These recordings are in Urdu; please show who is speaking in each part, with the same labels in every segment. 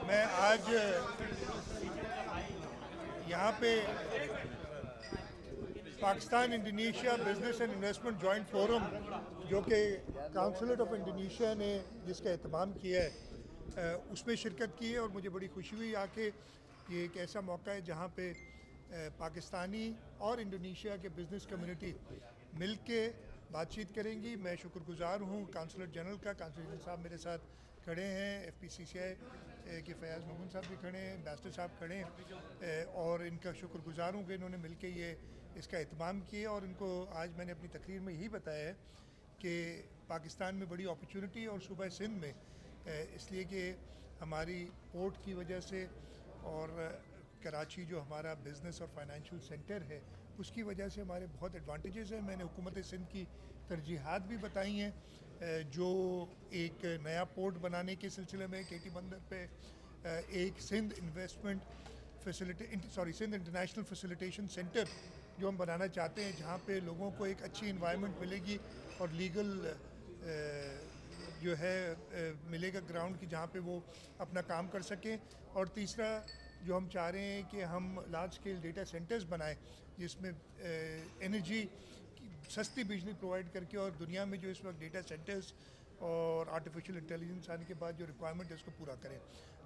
Speaker 1: میں آج یہاں پہ Pakistan Indonesia business and investment joint forum جو کہ کونسلیٹ آف انڈونیشیا نے جس کا اہتمام کیا ہے اس میں شرکت کی ہے، اور مجھے بڑی خوشی ہوئی آ کے. یہ ایک ایسا موقع ہے جہاں پہ پاکستانی اور انڈونیشیا کے بزنس کمیونٹی مل کے بات چیت کریں گی. میں شکر گزار ہوں کونسلیٹ جنرل کا. کونسلیٹ صاحب میرے ساتھ کھڑے ہیں، ایف پی سی سی آئی کے فیاض ممن صاحب بھی کھڑے ہیں، امبیسڈر صاحب کھڑے ہیں، اور ان کا شکر گزار ہوں کہ انہوں نے مل کے اس کا اہتمام کیا. اور ان کو آج میں نے اپنی تقریر میں یہی بتایا ہے کہ پاکستان میں بڑی اپرچونٹی اور صوبہ سندھ میں اس لیے کہ ہماری پورٹ کی وجہ سے اور کراچی جو ہمارا بزنس اور فائنینشیل سینٹر ہے اس کی وجہ سے ہمارے بہت ایڈوانٹیجز ہیں. میں نے حکومت سندھ کی ترجیحات بھی بتائی ہیں، جو ایک نیا پورٹ بنانے کے سلسلے میں کے ٹی بندر پہ ایک Sindh Sindh international facilitation centre جو ہم بنانا چاہتے ہیں، جہاں پہ لوگوں کو ایک اچھی انوائرمنٹ ملے گی اور لیگل جو ہے ملے گا گراؤنڈ کی جہاں پہ وہ اپنا کام کر سکیں. اور تیسرا جو ہم چاہ رہے ہیں کہ ہم لارج اسکیل ڈیٹا سینٹرز بنائیں جس میں انرجی سستی بجلی پرووائڈ کر کے، اور دنیا میں جو اس وقت ڈیٹا سینٹرز اور آرٹیفیشل انٹیلیجنس آنے کے بعد جو ریکوائرمنٹ ہے اس کو پورا کریں.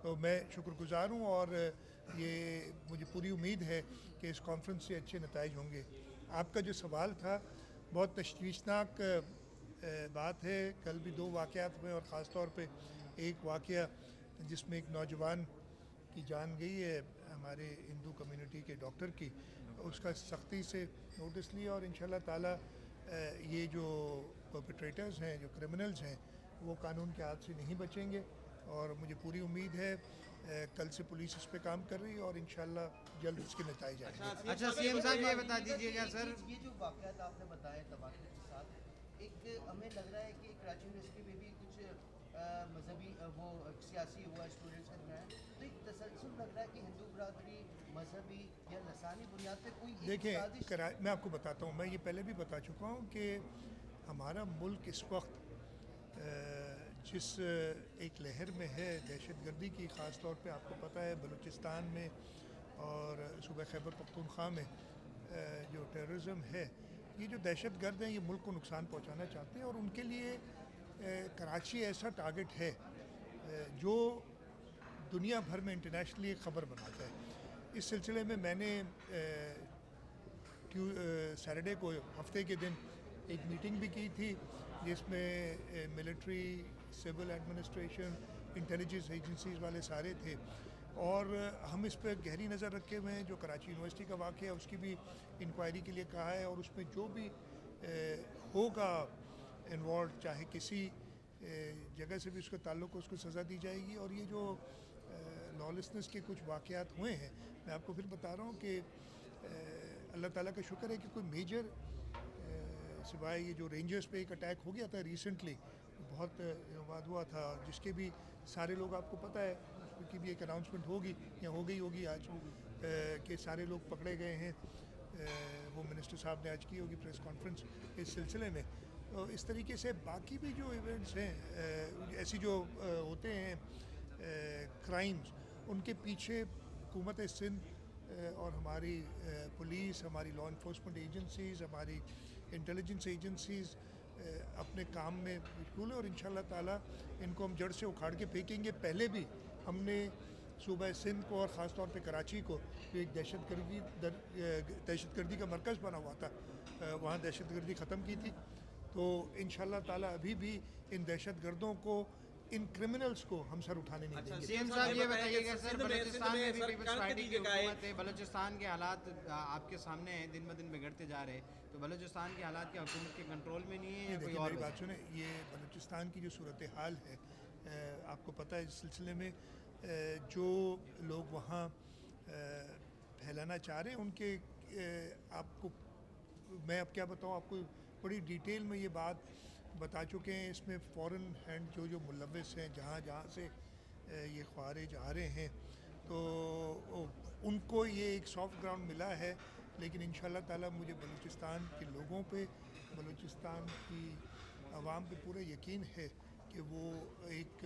Speaker 1: تو میں شکر گزار ہوں، اور یہ مجھے پوری امید ہے کہ اس کانفرنس سے اچھے نتائج ہوں گے. آپ کا جو سوال تھا بہت تشویشناک بات ہے. کل بھی دو واقعات ہوئے، اور خاص طور پہ ایک واقعہ جس میں ایک نوجوان کی جان گئی ہے ہمارے ہندو کمیونٹی کے ڈاکٹر کی. اس کا سختی سے نوٹس لیا، اور انشاءاللہ تعالی یہ جو پرپیٹریٹرز ہیں، جو کرمنلز ہیں، وہ قانون کے ہاتھ سے نہیں بچیں گے. اور مجھے پوری امید ہے کل سے پولیس اس پہ کام کر رہی ہے، اور انشاءاللہ جلد اس کے نتائج آئیں گے.
Speaker 2: اچھا سی ایم صاحب یہ بتا دیجیے گا سر،
Speaker 3: یہ جو واقعات آپ نے بتائے تباہی کے ساتھ، ایک ہمیں لگ رہا ہے کہ کراچی یونیورسٹی میں بھی کچھ مذہبی وہ سیاسی ہوا اسٹوڈنٹس کا جو ہے، تو ایک تسلسل لگ رہا ہے کہ ہندو برادری مذہبی یا لسانی بنیاد پہ کوئی ایک سازش.
Speaker 1: دیکھیں میں آپ کو بتاتا ہوں، میں یہ پہلے بھی بتا چکا ہوں کہ ہمارا ملک اس وقت جس ایک لہر میں ہے دہشت گردی کی، خاص طور پہ آپ کو پتہ ہے بلوچستان میں اور صوبہ خیبر پختونخوا میں جو ٹیررزم ہے، یہ جو دہشت گرد ہیں یہ ملک کو نقصان پہنچانا چاہتے ہیں، اور ان کے لیے کراچی ایسا ٹارگٹ ہے جو دنیا بھر میں انٹرنیشنلی ایک خبر بناتا ہے. اس سلسلے میں نے سیٹرڈے کو ہفتے کے دن ایک میٹنگ بھی کی تھی جس میں military, civil administration, intelligence agencies والے سارے تھے، اور ہم اس پہ گہری نظر رکھے ہوئے ہیں. جو کراچی یونیورسٹی کا واقعہ ہے اس کی بھی انکوائری کے لیے کہا ہے، اور اس میں جو بھی ہوگا انوالوڈ، چاہے کسی جگہ سے بھی اس کا تعلق ہو، اس کو سزا دی جائے گی. اور یہ جو لالسنس کے کچھ واقعات ہوئے ہیں، میں آپ کو پھر بتا رہا ہوں کہ اللہ تعالیٰ کا شکر ہے کہ کوئی میجر سوائے یہ جو رینجرز پہ ایک اٹیک ہو گیا تھا ریسنٹلی، بہت واد ہوا تھا، جس کے بھی سارے لوگ آپ کو پتہ ہے اس کی بھی ایک اناؤنسمنٹ ہوگی یا ہو گئی ہوگی آج کہ سارے لوگ پکڑے گئے ہیں. وہ منسٹر صاحب نے آج کی ہوگی پریس کانفرنس اس سلسلے میں. اس طریقے سے باقی بھی جو ایونٹس ہیں ایسی جو ہوتے ہیں کرائمز، ان کے پیچھے حکومت سندھ اور ہماری پولیس، ہماری لا انفورسمنٹ ایجنسیز، ہماری انٹیلیجنس ایجنسیز اپنے کام میں مشغول ہیں، اور انشاءاللہ تعالیٰ ان کو ہم جڑ سے اکھاڑ کے پھینکیں گے. پہلے بھی ہم نے صوبہ سندھ کو اور خاص طور پہ کراچی کو جو ایک دہشت گردی کا مرکز بنا ہوا تھا، وہاں دہشت گردی ختم کی تھی. تو انشاءاللہ تعالیٰ ابھی بھی ان دہشت گردوں کو، ان کرمنلز کو ہم سر اٹھانے نہیں دیں گے.
Speaker 2: سی ایم صاحب یہ بتائیے گا سر، بلوچستان میں بھی پیپلز پارٹی کی حکومت ہے، بلوچستان کے حالات آپ کے سامنے ہیں، دن بدن بگڑتے جا رہے ہیں، تو بلوچستان کے حالات کیا حکومت کے کنٹرول میں نہیں ہے یا کوئی
Speaker 1: دیکھیے
Speaker 2: اور
Speaker 1: میری
Speaker 2: وجہ؟
Speaker 1: بات سنیں، یہ بلوچستان کی جو صورتحال ہے آپ کو پتہ ہے اس سلسلے میں جو لوگ وہاں پھیلانا چاہ رہے ہیں ان کے آپ کو میں اب کیا بتاؤں، آپ کو بڑی ڈیٹیل میں یہ بات بتا چکے ہیں. اس میں فورن ہینڈ جو ملوث ہیں، جہاں جہاں سے یہ خوارج آ رہے ہیں، تو ان کو یہ ایک سافٹ گراؤنڈ ملا ہے. لیکن انشاءاللہ تعالیٰ مجھے بلوچستان کے لوگوں پہ، بلوچستان کی عوام پہ پورا یقین ہے کہ وہ ایک